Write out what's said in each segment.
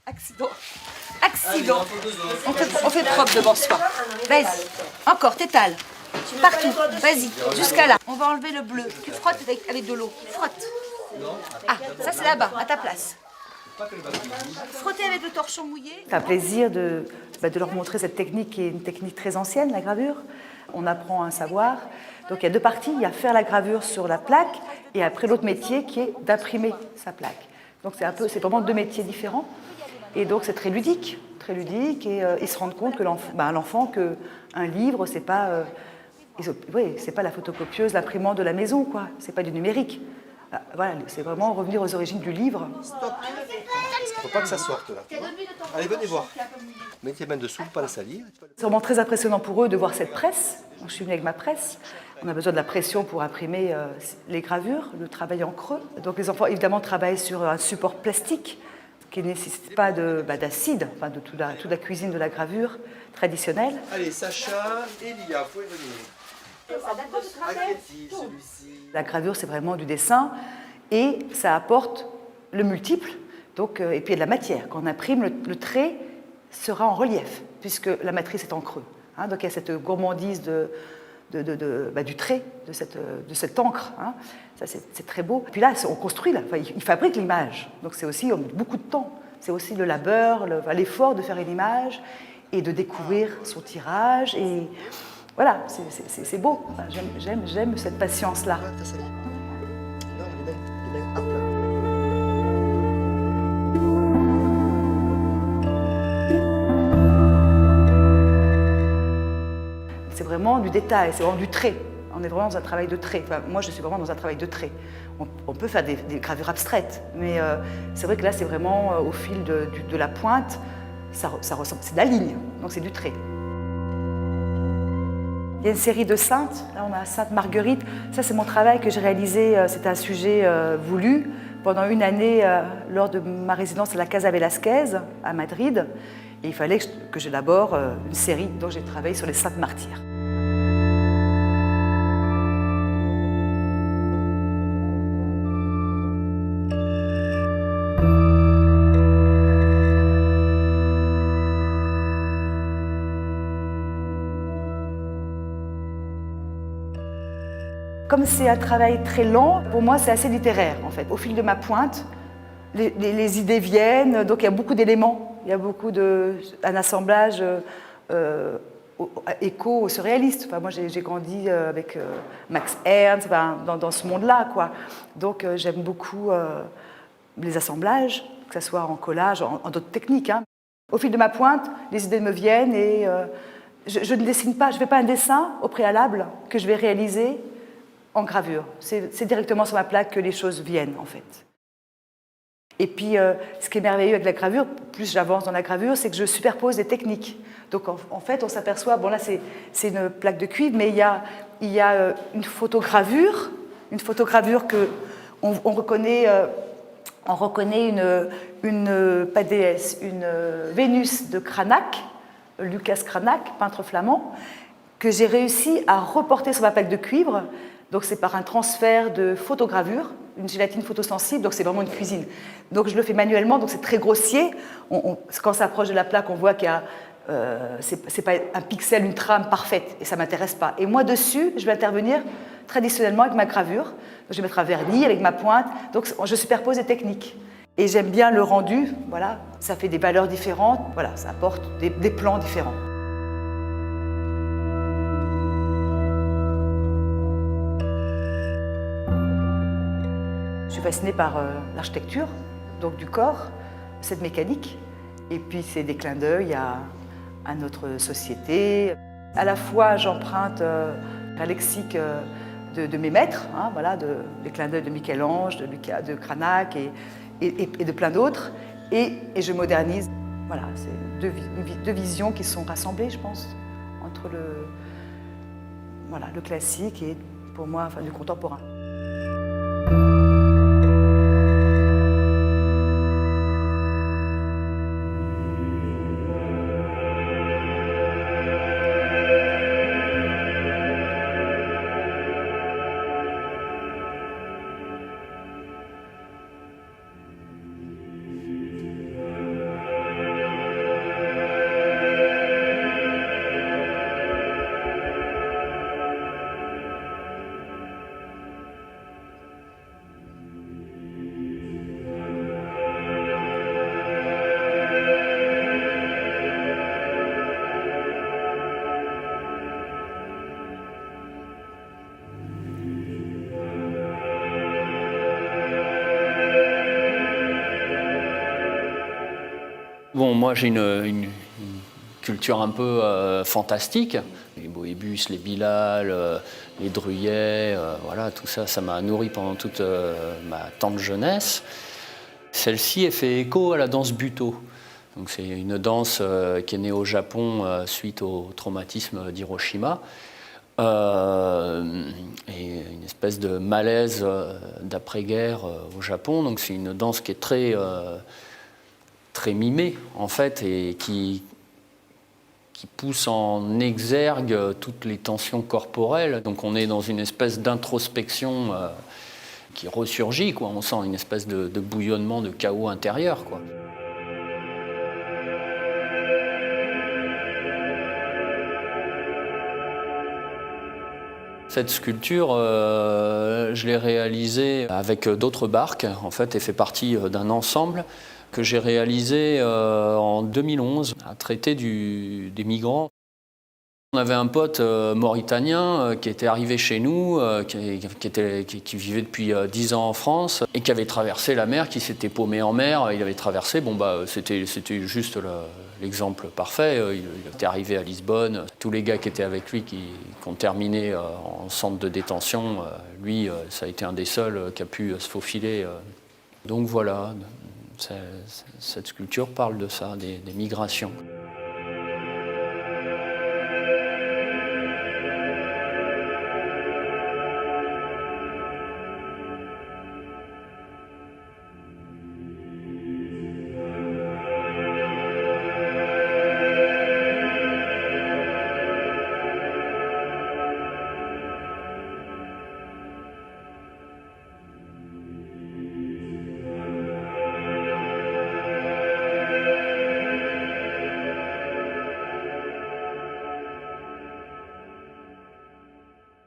Accident. Accident. On fait propre devant soi. Vas-y. Encore, t'étales. Partout. Vas-y. Jusqu'à là. On va enlever le bleu. Tu frottes avec de l'eau. Frotte. Ah, ça c'est là-bas, à ta place. Frotter avec le torchon mouillé. C'est un plaisir de leur montrer cette technique qui est une technique très ancienne, la gravure. On apprend un savoir. Donc il y a deux parties. Il y a faire la gravure sur la plaque et après l'autre métier qui est d'imprimer sa plaque. Donc c'est vraiment deux métiers différents. Et donc c'est très ludique et ils se rendent compte que l'enfant qu'un livre, c'est pas la photocopieuse, l'imprimante de la maison, quoi. C'est pas du numérique. Voilà, c'est vraiment revenir aux origines du livre. Stop. Il ne faut pas que ça sorte là. Allez, venez voir. Mettez les mains dessous, pas la salir. C'est vraiment très impressionnant pour eux de voir cette presse. Donc, je suis venue avec ma presse. On a besoin de la pression pour imprimer les gravures, le travail en creux. Donc les enfants évidemment travaillent sur un support plastique qui ne nécessite pas d'acide, enfin de toute la cuisine de la gravure traditionnelle. Allez, Sacha et Lia, vous pouvez venir. La gravure, c'est vraiment du dessin et ça apporte le multiple, donc, et puis il y a de la matière. Quand on imprime, le trait sera en relief, puisque la matrice est en creux. Hein, donc il y a cette gourmandise du trait, de cette encre. Hein. Ça, c'est très beau. Puis là, on construit, il fabrique l'image. Donc c'est aussi beaucoup de temps. C'est aussi le labeur, l'effort de faire une image et de découvrir son tirage. Et voilà, c'est beau. Enfin, j'aime cette patience-là. C'est vraiment du détail, c'est vraiment du trait. On est vraiment dans un travail de trait. Enfin, moi, je suis vraiment dans un travail de trait. On peut faire des gravures abstraites, mais c'est vrai que là, c'est vraiment au fil de la pointe, ça ressemble, c'est de la ligne, donc c'est du trait. Il y a une série de saintes. Là, on a Sainte Marguerite. Ça, c'est mon travail que j'ai réalisé. C'est un sujet voulu pendant une année lors de ma résidence à la Casa Velasquez à Madrid. Et il fallait que j'élabore une série dont j'ai travaillé sur les saintes martyrs. Comme c'est un travail très lent, pour moi c'est assez littéraire en fait. Au fil de ma pointe, les idées viennent, donc il y a beaucoup d'éléments, il y a beaucoup un assemblage écho au surréaliste. Enfin, moi j'ai grandi avec Max Ernst, dans ce monde-là, quoi. Donc j'aime beaucoup les assemblages, que ce soit en collage, en d'autres techniques. Hein. Au fil de ma pointe, les idées me viennent et je ne dessine pas, je ne fais pas un dessin au préalable que je vais réaliser en gravure. C'est directement sur ma plaque que les choses viennent, en fait. Et puis, ce qui est merveilleux avec la gravure, plus j'avance dans la gravure, c'est que je superpose des techniques. Donc, en fait, on s'aperçoit, bon là, c'est une plaque de cuivre, mais il y a une photogravure que on reconnaît une pas déesse, une Vénus de Cranach, Lucas Cranach, peintre flamand, que j'ai réussi à reporter sur ma plaque de cuivre. Donc c'est par un transfert de photogravure, une gélatine photosensible, donc c'est vraiment une cuisine. Donc je le fais manuellement, donc c'est très grossier. Quand on s'approche de la plaque, on voit qu'il y a c'est pas un pixel, une trame parfaite, et ça ne m'intéresse pas. Et moi dessus, je vais intervenir traditionnellement avec ma gravure. Donc, je vais mettre un vernis avec ma pointe, donc je superpose des techniques. Et j'aime bien le rendu, voilà, ça fait des valeurs différentes, voilà, ça apporte des plans différents. Je suis fascinée par l'architecture, donc du corps, cette mécanique, et puis c'est des clins d'œil à notre société. À la fois, j'emprunte un lexique de mes maîtres, hein, voilà, des clins d'œil de Michel-Ange, de Cranach et de plein d'autres, et je modernise. Voilà, c'est deux visions qui sont rassemblées, je pense, entre le classique et, pour moi, enfin, du contemporain. Bon, moi j'ai une culture un peu fantastique. Les Boébus, les Bilal, les Druyet, voilà, tout ça, ça m'a nourri pendant toute ma tendre jeunesse. Celle-ci, elle fait écho à la danse Butoh. Donc c'est une danse qui est née au Japon suite au traumatisme d'Hiroshima. Et une espèce de malaise d'après-guerre au Japon. Donc c'est une danse qui est très mimée, en fait, et qui pousse en exergue toutes les tensions corporelles. Donc on est dans une espèce d'introspection qui ressurgit, quoi. On sent une espèce de bouillonnement, de chaos intérieur, quoi. Cette sculpture, je l'ai réalisée avec d'autres barques. En fait, elle fait partie d'un ensemble que j'ai réalisé en 2011 à traiter des migrants. On avait un pote mauritanien qui était arrivé chez nous, qui vivait depuis 10 ans en France et qui avait traversé la mer, qui s'était paumé en mer. Il avait traversé, bon bah c'était juste l'exemple parfait. Il était arrivé à Lisbonne. Tous les gars qui étaient avec lui, qui ont terminé en centre de détention, lui, ça a été un des seuls qui a pu se faufiler. Donc voilà, cette sculpture parle de ça, des migrations.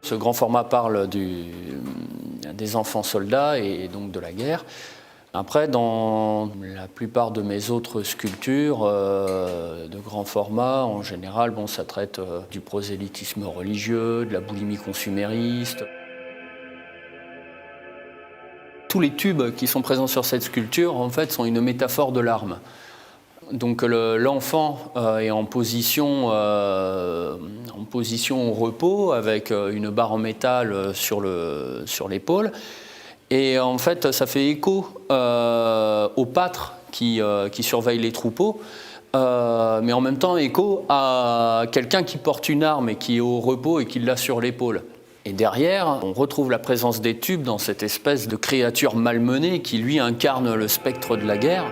Ce grand format parle des enfants soldats et donc de la guerre. Après, dans la plupart de mes autres sculptures de grand format, en général, bon, ça traite du prosélytisme religieux, de la boulimie consumériste. Tous les tubes qui sont présents sur cette sculpture, en fait, sont une métaphore de l'arme. Donc l'enfant est en position au repos avec une barre en métal sur l'épaule. Et en fait, ça fait écho au pâtre qui surveille les troupeaux, mais en même temps écho à quelqu'un qui porte une arme et qui est au repos et qui l'a sur l'épaule. Et derrière, on retrouve la présence des tubes dans cette espèce de créature malmenée qui, lui, incarne le spectre de la guerre.